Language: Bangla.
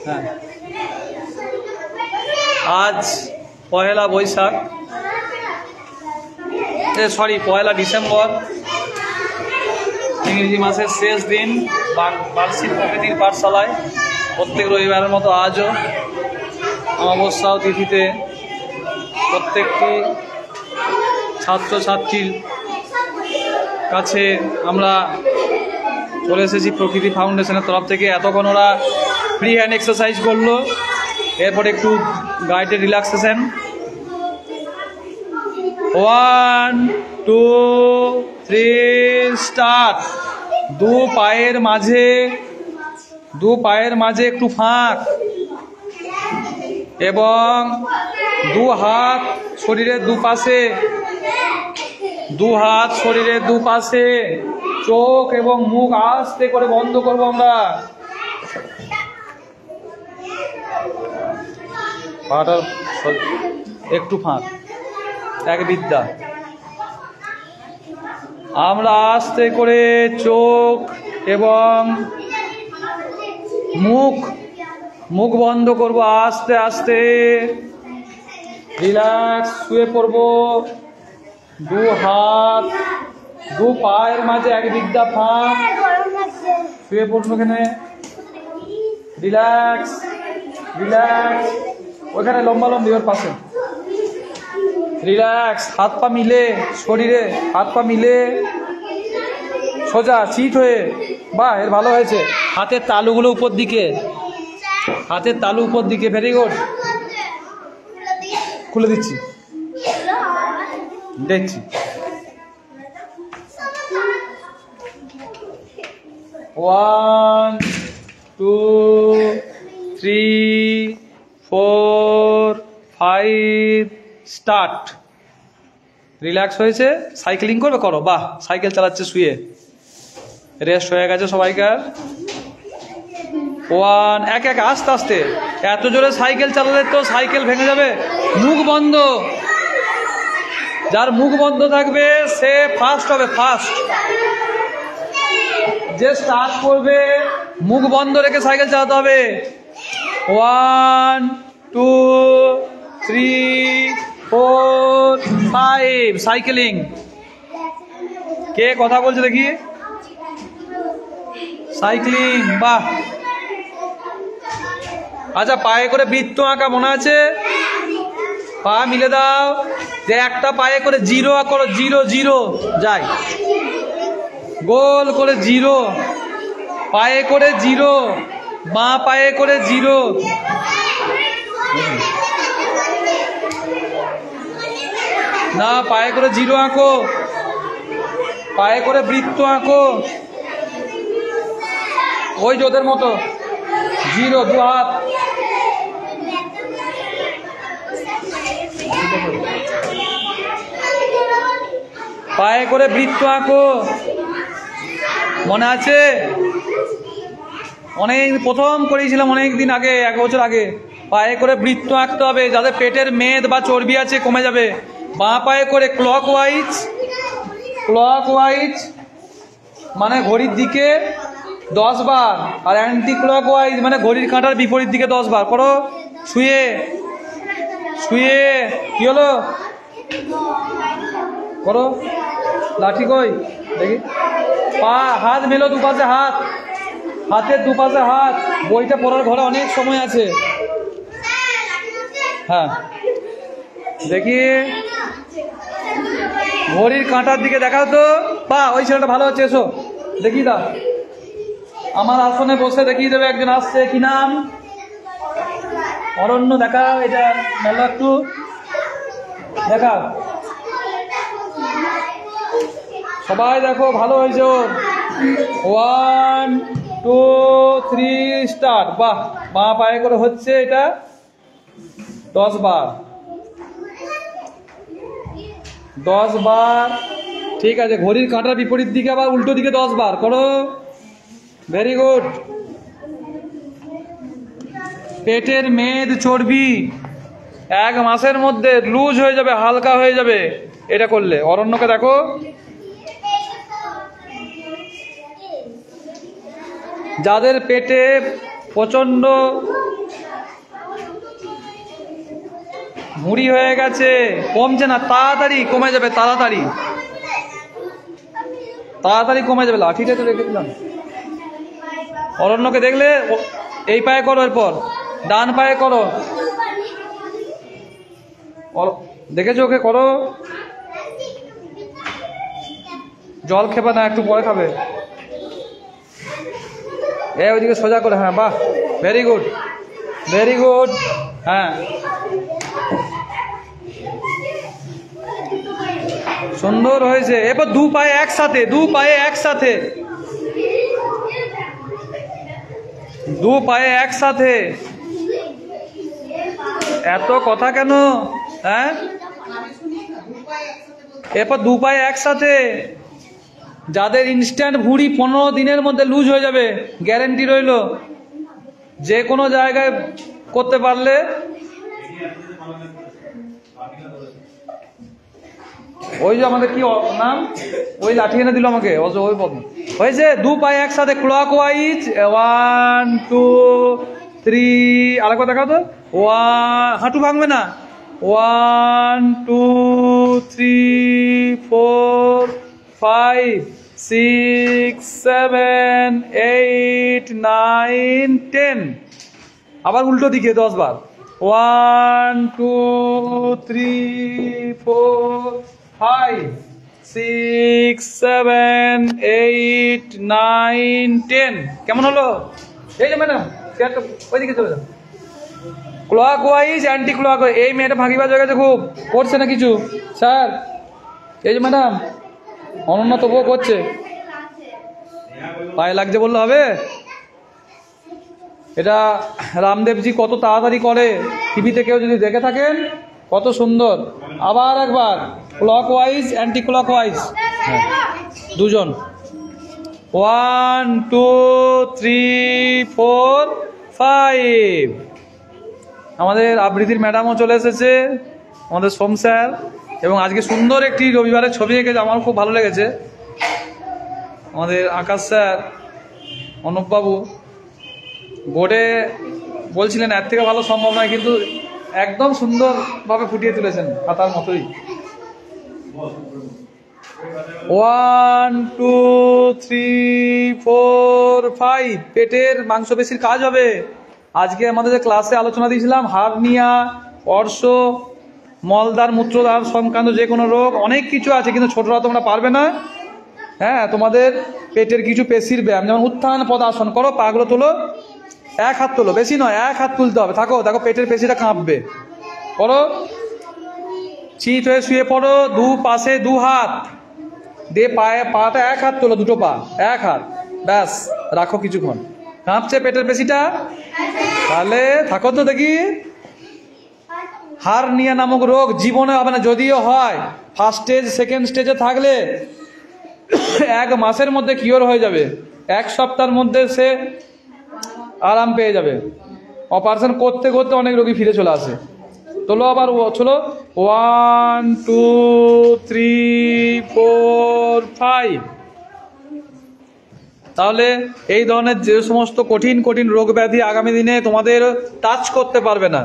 হ্যাঁ, আজ পয়লা বৈশাখ, পয়লা ডিসেম্বর, ইংরেজি মাসের শেষ দিন। বার্ষিক প্রকৃতির পাঠশালায় প্রত্যেক রবিবারের মতো আজও অমাবস্যা তিথিতে প্রত্যেকটি ছাত্রছাত্রীর কাছে আমরা চলে এসেছি প্রকৃতি ফাউন্ডেশনের তরফ থেকে। এতক্ষণ ওরা ফ্রি হ্যান্ড এক্সারসাইজ করলো, এরপরে একটু গাইডেড রিল্যাক্সেশন। 1 2 3 স্টার্ট। দু পায়ের মাঝে একটু ফাঁক এবং দু হাত শরীরের দুপাশে, চোখ এবং মুখ আস্তে করে বন্ধ করবো আমরা। পাটা একটু ফাঁক, এক বিদ্যা। আমরা আস্তে করে চোখ এবং মুখ বন্ধ করব, আস্তে আস্তে রিল্যাক্স শুয়ে পড়ব। দু হাত দু পায়ের মাঝে এক বিদ্যা ফাঁক, শুয়ে পড়বো এখানে। রিল্যাক্স রিল্যাক্স, ওইখানে লম্বালম্বি ওর পাশে। রিল্যাক্স, হাত পা মিলে, শরীরে হাত পা মিলে সোজা চিট হয়ে। বাহ, এর ভালো হয়েছে। হাতের তালুগুলো উপর দিকে, ভেরি গুড। খুলে দিচ্ছি, দেখছি। 1 2 3 4 5 স্টার্ট। রিল্যাক্স হয়েছে। সাইক্লিং করবে, করো। বাহ, সাইকেল চালাচ্ছে শুয়ে। রেস্ট হয়ে গেছে সবাইকার। 1 এক আস্তে আস্তে। এত জোরে সাইকেল চালালে তো সাইকেল ভেঙে যাবে। মুখ বন্ধ, যার মুখ বন্ধ থাকবে সে ফার্স্ট হবে। যে স্টার্ট করবে মুখ বন্ধ রেখে সাইকেল চালাতে হবে। 1 2 3 4 5 সাইকেলিং। কে কথা বলছে দেখি? সাইক্লিং, বাহ। আচ্ছা, পায়ে করে বৃত্ত আঁকা মনে আছে? পা মিলে দাও, যে একটা পায়ে করে জিরো করো, 0 0 যায়, গোল করে 0। পায়ে করে 0, বাঁ পায়ে করে 0। না, পায়ে করে 0 আঁকো, পায়ে করে বৃত্ত আঁকো, ওই যোদের মতো 0। দু হাত, পায়ে করে বৃত্ত আঁকো, মনে আছে? প্রথম করেছিলাম অনেক দিন আগে, 1 বছর আগে। পায়ে করে বৃত্ত আঁকতে হবে, যাদের পেটের মেদ বা চর্বি আছে কমে যাবে। বাঁ পায়ে করে ক্লকওয়াইজ মানে ঘড়ির দিকে 10 বার, আর অ্যান্টি ক্লকওয়াইজ মানে ঘড়ির কাঁটার বিপরীত দিকে 10 বার করো। শুয়ে কি হলো? করো। লাঠি কই দেখি। হাত মেলো, দুপাশে হাতের দুপাশে হাত। বইটা পড়ার ঘরে অনেক সময় আছে। হ্যাঁ, দেখি ঘড়ির কাঁটার দিকে দেখাও তো। ওই ছেলেটা ভালো হচ্ছে, এসো দেখি। দা আমার আসনে বসে দেখিয়ে দেবে। একজন আসছে, কি নাম? অরণ্য। দেখাও এটা মেলো, একটু দেখাও। সবাই দেখো, ভালো হয়েছে। 1 2 3 স্টার্ট। বাহ, বাঁ পায়ে করে হচ্ছে এটা 10 বার। 10 বার, ঠিক আছে। ঘড়ির কাঁটার বিপরীত দিকে আবার উল্টো দিকে 10 বার করো। Very good. পেটের মেদ চর্বি 1 মাসের মধ্যে লুজ হয়ে যাবে, হালকা হয়ে যাবে এটা করলে। অরণ্যকে দেখো। যাদের পেটে প্রচণ্ড ভুঁড়ি হয়ে গেছে, কমছে না, তাড়াতাড়ি কমে যাবে, তাড়াতাড়ি তাড়াতাড়ি কমে যাবে। লাঠিটা তো রেখে দিলাম। অরণ্যকে দেখলে এই পায়ে করো, এরপর ডান পায়ে করো। দেখেছো ওকে করো। জল খেবে না, একটু পরে খাবে। ওইদিকে সোজা করে, হ্যাঁ বাহ, ভেরি গুড ভেরি গুড। হ্যাঁ সুন্দর হয়েছে। এরপর দু পায়ে একসাথে, দু পায়ে একসাথে, দু পায়ে একসাথে। এত কথা কেন? হ্যাঁ এরপর দু পায়ে একসাথে। যাদের ইনস্ট্যান্ট ভুঁড়ি 15 দিনের মধ্যে লুজ হয়ে যাবে, গ্যারেন্টি রইল। যে কোনো জায়গায় করতে পারলে। ওই যে আমাদের কি নাম, ওই লাঠি এনে দিল আমাকে, ওই প্রথম হয়েছে। দু পায়ে একসাথে ক্লক ওয়াইজ, 1 2 3। আরেকবার দেখাও তো। হাঁটু ভাঙবে না। 1 2 3 4 5 6 7 8 9 10। আবার উল্টো দিকে 10 বার। 1 2 3 4 5 6 7 8 9 10। কেমন হলো? এই যে ম্যাডাম ওইদিকে চলে যাও। Clock wise, anti clock wise. এই মেয়েটা ভাগিবাজ হয়ে গেছে খুব, করছে না কিছু স্যার। এই যে ম্যাডাম অনন্য তবুও করছে। পায়ে লাগছে বললে হবে? এটা রামদেবজি কত তাড়াতাড়ি করে, টিভিতে কেউ যদি দেখে থাকেন কত সুন্দর। আবার একবার clock wise, anti clock wise, দুজন। 1 2 3 4 5। আমাদের আবৃত্তির ম্যাডামও চলে এসেছে, আমাদের সোম স্যার। এবং আজকে সুন্দর একটি রবিবারের ছবি এঁকেছে, আমার খুব ভালো লেগেছে। আমাদের আকাশ স্যার, অনুপবাবু বোর্ডে বলছিলেন এর থেকে ভালো সম্ভব নয়, কিন্তু একদম সুন্দরভাবে ফুটিয়ে তুলেছেন খাতার মতোই। 1 2 3 4 5। পেটের মাংসপেশির কাজ হবে। আজকে আমাদের যে ক্লাসে আলোচনা দিয়েছিলাম, হার্নিয়া, অর্শ, মলদার মূত্রদার সংক্রান্ত যে কোনো রোগ, অনেক কিছু আছে, কিন্তু ছোটরা তোমরা পারবে না। হ্যাঁ তোমাদের পেটের কিছু পেশির ব্যায়াম, যেমন উত্থান পদাসন করো, পাগুলো তোলো, এক হাত তোলো, বেশি নয়, এক হাত তুলতে হবে। থাকো, দেখো পেটের পেশিটা কাঁপবে। করো, চিত হয়ে শুয়ে পড়ো, দু পাশে দু হাত দিয়ে পাটা এক হাত তোলো, দুটো পা এক হাত, ব্যাস রাখো কিছুক্ষণ। কাঁপছে পেটের পেশিটা? তাহলে থাকো তো দেখি। হার্নিয়া নামক রোগ জীবনে হবে না, যদিও হয় ফার্স্ট স্টেজ সেকেন্ড স্টেজে থাকলে 1 মাসের মধ্যে কিওর হয়ে যাবে, 1 সপ্তাহের মধ্যে সে আরাম পেয়ে যাবে। অপারেশন করতে করতে অনেক রোগী ফিরে চলে আসে। তোলো আবার, চলো। 1 2 3 4 5। তাহলে এই ধরনের যে সমস্ত কঠিন কঠিন রোগ ব্যাধি আগামী দিনে তোমাদের টাচ করতে পারবে না।